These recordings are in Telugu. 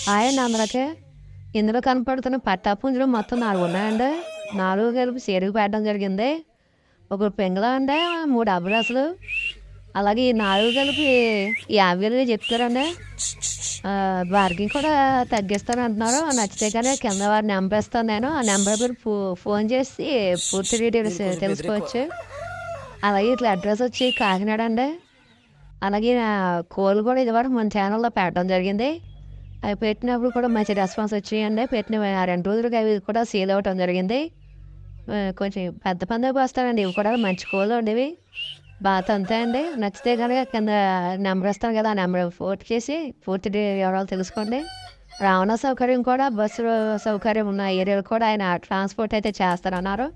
హాయ్ అందరికీ. ఇందులో కనపడుతున్న పట్టాపుంజులు మొత్తం 4 ఉన్నాయండి. 4 కలిపి సేరుకు పెట్టడం జరిగింది. ఒక పింగళ అండి, 3 అబరాసులు, అలాగే ఈ 4 కలిపి 50,000 చెప్తారండి. బార్గెన్ కూడా తగ్గిస్తానంటున్నారు. నచ్చితే కానీ కింద వారి నెంబర్ ఇస్తాను నేను. ఆ నెంబర్ మీరు ఫోన్ చేసి పూర్తి డీటెయిల్స్ తెలుసుకోవచ్చు. అలాగే ఇట్లా అడ్రస్ వచ్చి కాకినాడ అండి. అలాగే కోళ్ళు కూడా ఇదివరకు మన ఛానల్లో పెట్టడం జరిగింది. అవి పెట్టినప్పుడు కూడా మంచి రెస్పాన్స్ వచ్చాయండి. పెట్టిన 2 రోజులకి అవి కూడా సేల్ అవ్వటం జరిగింది. కొంచెం పెద్ద పందెపు వస్తాయండి. ఇవి కూడా మంచి కోళ్ళు ఉండేవి. బాగా తంతాయండి. నచ్చితే కనుక కింద నెంబర్ ఇస్తాను కదా, ఆ నెంబర్ ఫోన్ చేసి పూర్తి వివరాలు తెలుసుకోండి. రవాణా సౌకర్యం కూడా బస్సు సౌకర్యం ఉన్న ఏరియాలు కూడా ఆయన ట్రాన్స్పోర్ట్ అయితే చేస్తారన్నారు.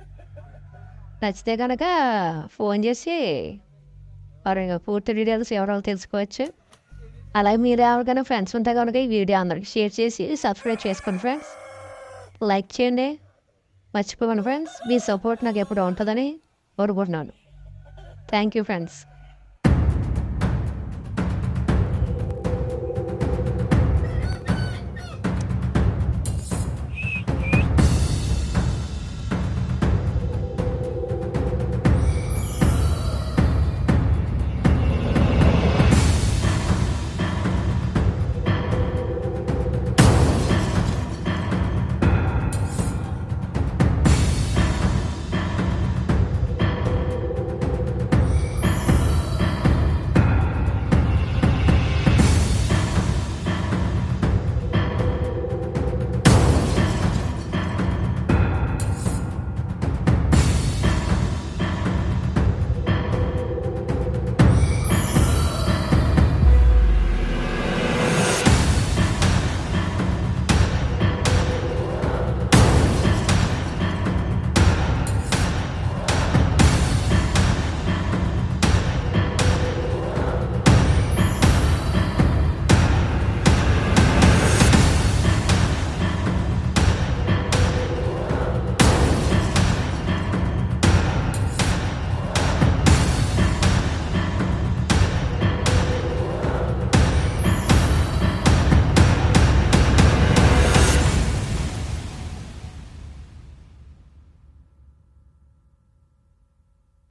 నచ్చితే కనుక ఫోన్ చేసి మరి పూర్తి డీటెయిల్స్ వివరాలు తెలుసుకోవచ్చు. అలాగే మీరు ఎవరికైనా ఫ్రెండ్స్ ఉంటే కనుక ఈ వీడియో అందరికి షేర్ చేసి సబ్స్క్రైబ్ చేసుకోండి ఫ్రెండ్స్. లైక్ చేయండి, మర్చిపోకండి ఫ్రెండ్స్. మీ సపోర్ట్ నాకు ఎప్పుడు ఉంటుందని కోరుకుంటున్నాను. Thank you friends.